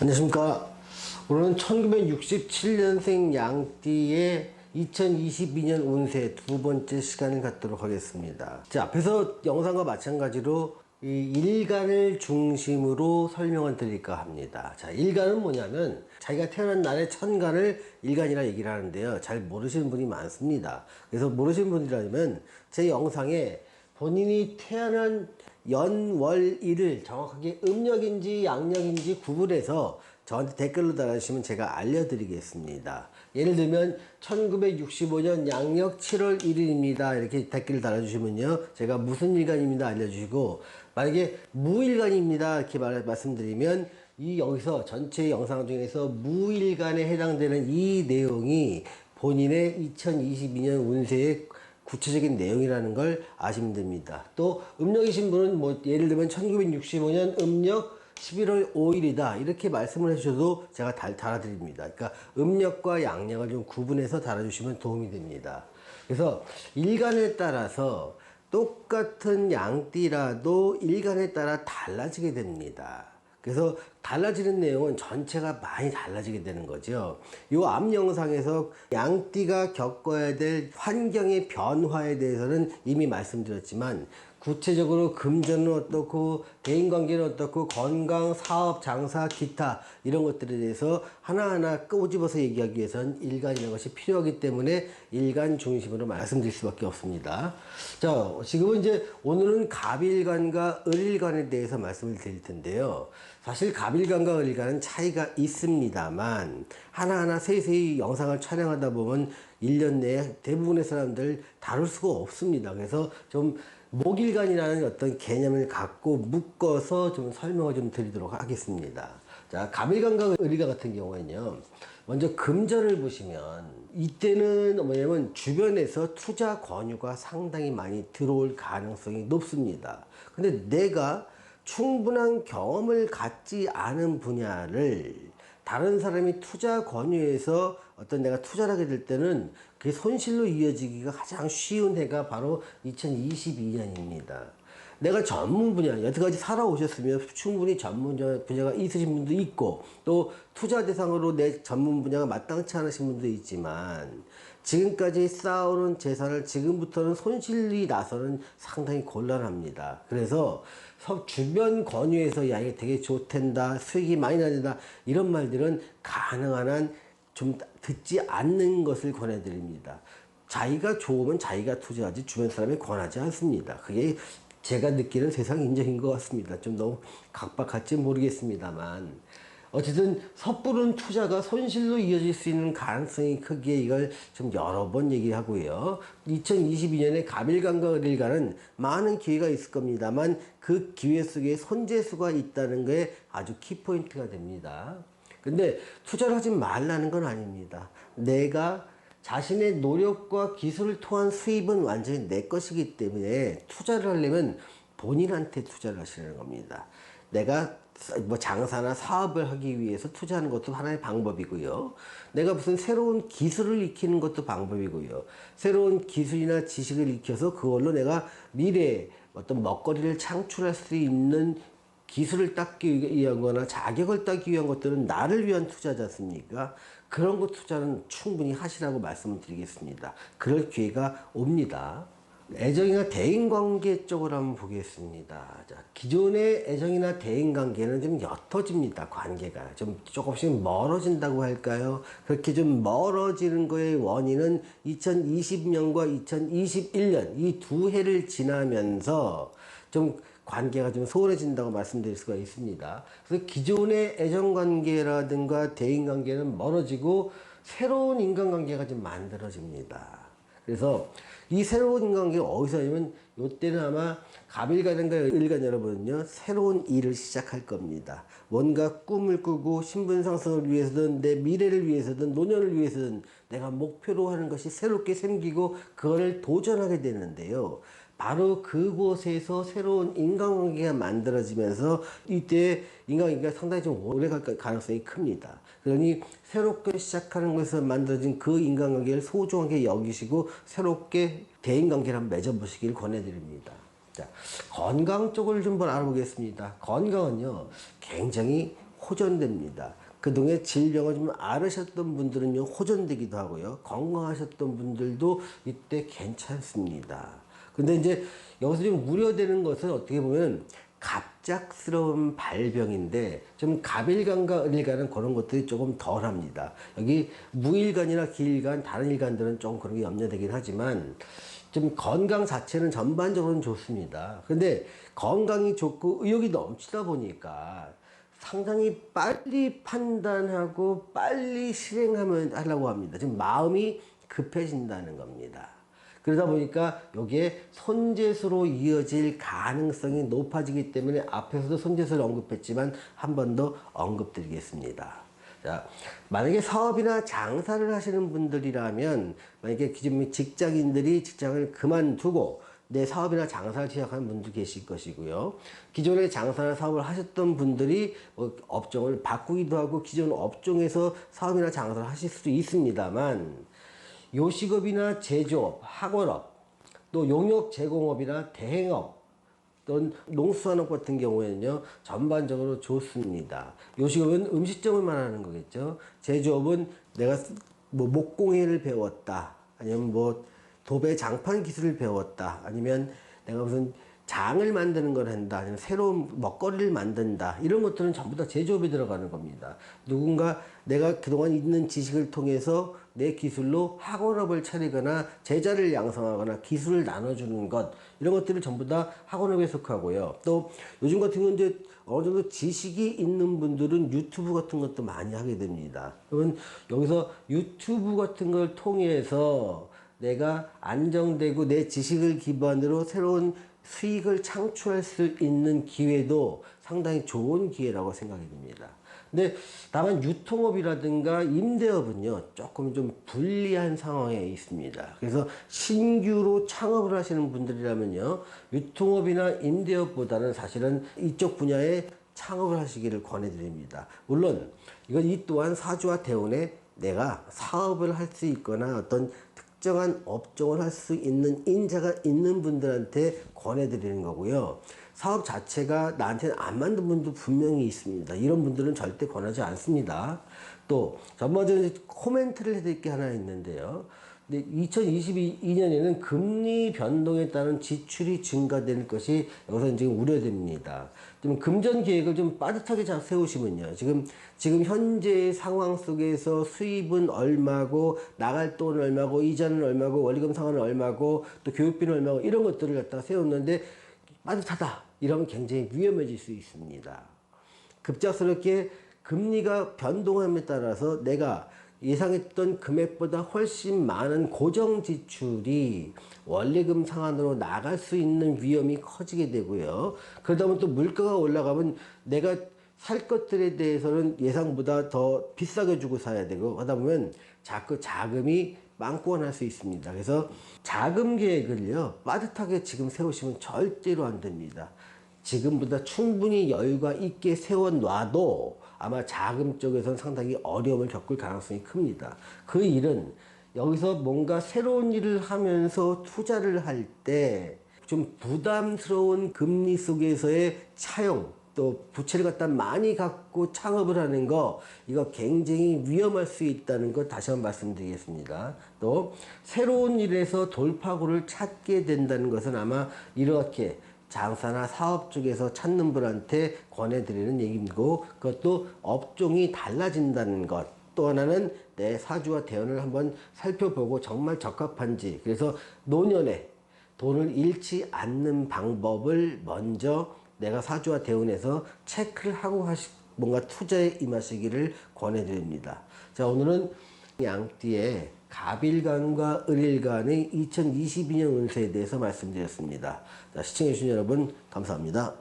안녕하십니까. 오늘은 1967년생 양띠의 2022년 운세 두 번째 시간을 갖도록 하겠습니다. 자, 앞에서 영상과 마찬가지로 이 일간을 중심으로 설명을 드릴까 합니다. 자, 일간은 뭐냐면 자기가 태어난 날의 천간을 일간이라 얘기를 하는데요. 잘 모르시는 분이 많습니다. 그래서 모르시는 분이라면 제 영상에 본인이 태어난 연, 월, 일을 정확하게 음력인지 양력인지 구분해서 저한테 댓글로 달아주시면 제가 알려드리겠습니다. 예를 들면 1965년 양력 7월 1일입니다. 이렇게 댓글을 달아주시면요, 제가 무슨 일간입니다 알려주시고, 만약에 무일간입니다 이렇게 말씀드리면 여기서 전체 영상 중에서 무일간에 해당되는 이 내용이 본인의 2022년 운세의 구체적인 내용이라는 걸 아시면 됩니다. 또 음력이신 분은 뭐 예를 들면 1965년 음력 11월 5일이다 이렇게 말씀을 해주셔도 제가 달아드립니다. 그러니까 음력과 양력을 좀 구분해서 달아주시면 도움이 됩니다. 그래서 일간에 따라서 똑같은 양띠라도 일간에 따라 달라지게 됩니다. 그래서 달라지는 내용은 전체가 많이 달라지게 되는 거죠. 요 앞 영상에서 양띠가 겪어야 될 환경의 변화에 대해서는 이미 말씀드렸지만, 구체적으로 금전은 어떻고 대인관계는 어떻고 건강, 사업, 장사, 기타 이런 것들에 대해서 하나하나 꼬집어서 얘기하기 위해서는 일간이라는 것이 필요하기 때문에 일간 중심으로 말씀드릴 수밖에 없습니다. 자, 지금은 이제 오늘은 갑일간과 을일간에 대해서 말씀을 드릴 텐데요. 사실 갑일간과 을일간은 차이가 있습니다만 하나하나 세세히 영상을 촬영하다 보면 1년 내에 대부분의 사람들 다룰 수가 없습니다. 그래서 좀 목일간이라는 어떤 개념을 갖고 묶어서 좀 설명을 좀 드리도록 하겠습니다. 자, 갑일간과 을일간 같은 경우에는요, 먼저 금전을 보시면 이때는 뭐냐면 주변에서 투자 권유가 상당히 많이 들어올 가능성이 높습니다. 근데 내가 충분한 경험을 갖지 않은 분야를 다른 사람이 투자 권유해서 어떤 내가 투자를 하게 될 때는 그게 손실로 이어지기가 가장 쉬운 해가 바로 2022년입니다. 내가 전문 분야, 여태까지 살아오셨으면 충분히 전문 분야가 있으신 분도 있고, 또 투자 대상으로 내 전문 분야가 마땅치 않으신 분도 있지만, 지금까지 쌓아오는 재산을 지금부터는 손실이 나서는 상당히 곤란합니다. 그래서 주변 권유에서 야, 이게 되게 좋댄다, 수익이 많이 나는다, 이런 말들은 가능한 한 좀 듣지 않는 것을 권해드립니다. 자기가 좋으면 자기가 투자하지 주변 사람이 권하지 않습니다. 그게 제가 느끼는 세상 인정인 것 같습니다. 좀 너무 각박할지 모르겠습니다만, 어쨌든 섣부른 투자가 손실로 이어질 수 있는 가능성이 크기에 이걸 좀 여러 번 얘기하고요. 2022년에 갑일간과 을일간은 많은 기회가 있을 겁니다만 그 기회 속에 손재수가 있다는 게 아주 키포인트가 됩니다. 근데 투자를 하지 말라는 건 아닙니다. 내가 자신의 노력과 기술을 통한 수입은 완전히 내 것이기 때문에 투자를 하려면 본인한테 투자를 하시는 겁니다. 내가 뭐 장사나 사업을 하기 위해서 투자하는 것도 하나의 방법이고요. 내가 무슨 새로운 기술을 익히는 것도 방법이고요. 새로운 기술이나 지식을 익혀서 그걸로 내가 미래에 어떤 먹거리를 창출할 수 있는 기술을 닦기 위한 거나 자격을 따기 위한 것들은 나를 위한 투자지 않습니까? 그런 거 투자는 충분히 하시라고 말씀을 드리겠습니다. 그럴 기회가 옵니다. 애정이나 대인관계 쪽으로 한번 보겠습니다. 자, 기존의 애정이나 대인관계는 좀 옅어집니다. 관계가 좀 조금씩 멀어진다고 할까요? 그렇게 좀 멀어지는 거의 원인은 2020년과 2021년 이 두 해를 지나면서 좀 관계가 좀 소원해진다고 말씀드릴 수가 있습니다. 그래서 기존의 애정관계라든가 대인관계는 멀어지고 새로운 인간관계가 좀 만들어집니다. 그래서 이 새로운 인간관계가 어디서 하냐면 이때는 아마 갑일간과 을일간 여러분은요, 새로운 일을 시작할 겁니다. 뭔가 꿈을 꾸고 신분 상승을 위해서든 내 미래를 위해서든 노년을 위해서든 내가 목표로 하는 것이 새롭게 생기고 그거를 도전하게 되는데요. 바로 그곳에서 새로운 인간관계가 만들어지면서 이때 인간관계가 상당히 좀 오래 갈 가능성이 큽니다. 그러니 새롭게 시작하는 것에서 만들어진 그 인간관계를 소중하게 여기시고 새롭게 대인관계를 한번 맺어보시길 권해드립니다. 자, 건강 쪽을 좀 알아보겠습니다. 건강은요, 굉장히 호전됩니다. 그동안 질병을 좀 앓으셨던 분들은요, 호전되기도 하고요. 건강하셨던 분들도 이때 괜찮습니다. 근데 이제 여기서 좀 우려되는 것은 어떻게 보면 갑작스러운 발병인데 좀 갑일간과 을일간은 그런 것들이 조금 덜합니다. 여기 무일간이나 기일간 다른 일간들은 좀 그런 게 염려되긴 하지만 좀 건강 자체는 전반적으로는 좋습니다. 근데 건강이 좋고 의욕이 넘치다 보니까 상당히 빨리 판단하고 빨리 하려고 합니다. 지금 마음이 급해진다는 겁니다. 그러다 보니까 여기에 손재수로 이어질 가능성이 높아지기 때문에 앞에서도 손재수를 언급했지만 한 번 더 언급드리겠습니다. 자, 만약에 사업이나 장사를 하시는 분들이라면, 만약에 기존 직장인들이 직장을 그만두고 내 사업이나 장사를 시작하는 분도 계실 것이고요. 기존에 장사나 사업을 하셨던 분들이 업종을 바꾸기도 하고 기존 업종에서 사업이나 장사를 하실 수도 있습니다만, 요식업이나 제조업, 학원업, 또 용역 제공업이나 대행업, 또는 농수산업 같은 경우에는요, 전반적으로 좋습니다. 요식업은 음식점을 말하는 거겠죠. 제조업은 내가 뭐 목공예를 배웠다, 아니면 뭐 도배 장판 기술을 배웠다, 아니면 내가 무슨 장을 만드는 걸 한다, 아니면 새로운 먹거리를 만든다, 이런 것들은 전부 다 제조업에 들어가는 겁니다. 누군가 내가 그동안 있는 지식을 통해서 내 기술로 학원업을 차리거나 제자를 양성하거나 기술을 나눠주는 것, 이런 것들을 전부 다 학원업에 속하고요. 또 요즘 같은 경우는 이제 어느 정도 지식이 있는 분들은 유튜브 같은 것도 많이 하게 됩니다. 그러면 여기서 유튜브 같은 걸 통해서 내가 안정되고 내 지식을 기반으로 새로운 수익을 창출할 수 있는 기회도 상당히 좋은 기회라고 생각이 듭니다. 근데 다만 유통업이라든가 임대업은요, 조금 좀 불리한 상황에 있습니다. 그래서 신규로 창업을 하시는 분들이라면요, 유통업이나 임대업보다는 사실은 이쪽 분야에 창업을 하시기를 권해드립니다. 물론 이건 이 또한 사주와 대운에 내가 사업을 할 수 있거나 어떤 특정한 업종을 할 수 있는 인자가 있는 분들한테 권해드리는 거고요. 사업 자체가 나한테는 안 맞는 분도 분명히 있습니다. 이런 분들은 절대 권하지 않습니다. 또 전반적으로 코멘트를 해드릴 게 하나 있는데요. 2022년에는 금리 변동에 따른 지출이 증가될 것이 여기서 지금 우려됩니다. 좀 금전 계획을 좀 빠듯하게 잘 세우시면요. 지금 현재의 상황 속에서 수입은 얼마고, 나갈 돈은 얼마고, 이자는 얼마고, 원리금 상환은 얼마고, 또 교육비는 얼마고, 이런 것들을 갖다가 세웠는데 빠듯하다, 이러면 굉장히 위험해질 수 있습니다. 급작스럽게 금리가 변동함에 따라서 내가 예상했던 금액보다 훨씬 많은 고정 지출이 원리금 상환으로 나갈 수 있는 위험이 커지게 되고요. 그러다 보면 또 물가가 올라가면 내가 살 것들에 대해서는 예상보다 더 비싸게 주고 사야 되고, 하다 보면 자꾸 자금이 빵꾸가 날 수 있습니다. 그래서 자금 계획을요, 빠듯하게 지금 세우시면 절대로 안 됩니다. 지금보다 충분히 여유가 있게 세워놔도 아마 자금 쪽에서는 상당히 어려움을 겪을 가능성이 큽니다. 그 일은 여기서 뭔가 새로운 일을 하면서 투자를 할 때 좀 부담스러운 금리 속에서의 차용, 또 부채를 갖다 많이 갖고 창업을 하는 거, 이거 굉장히 위험할 수 있다는 거 다시 한번 말씀드리겠습니다. 또 새로운 일에서 돌파구를 찾게 된다는 것은 아마 이렇게 장사나 사업 쪽에서 찾는 분한테 권해드리는 얘기고, 그것도 업종이 달라진다는 것. 또 하나는 내 사주와 대운을 한번 살펴보고 정말 적합한지, 그래서 노년에 돈을 잃지 않는 방법을 먼저 내가 사주와 대운에서 체크를 하고 뭔가 투자에 임하시기를 권해드립니다. 자, 오늘은 양띠의 갑일간과 을일간의 2022년 운세에 대해서 말씀드렸습니다. 자, 시청해주신 여러분 감사합니다.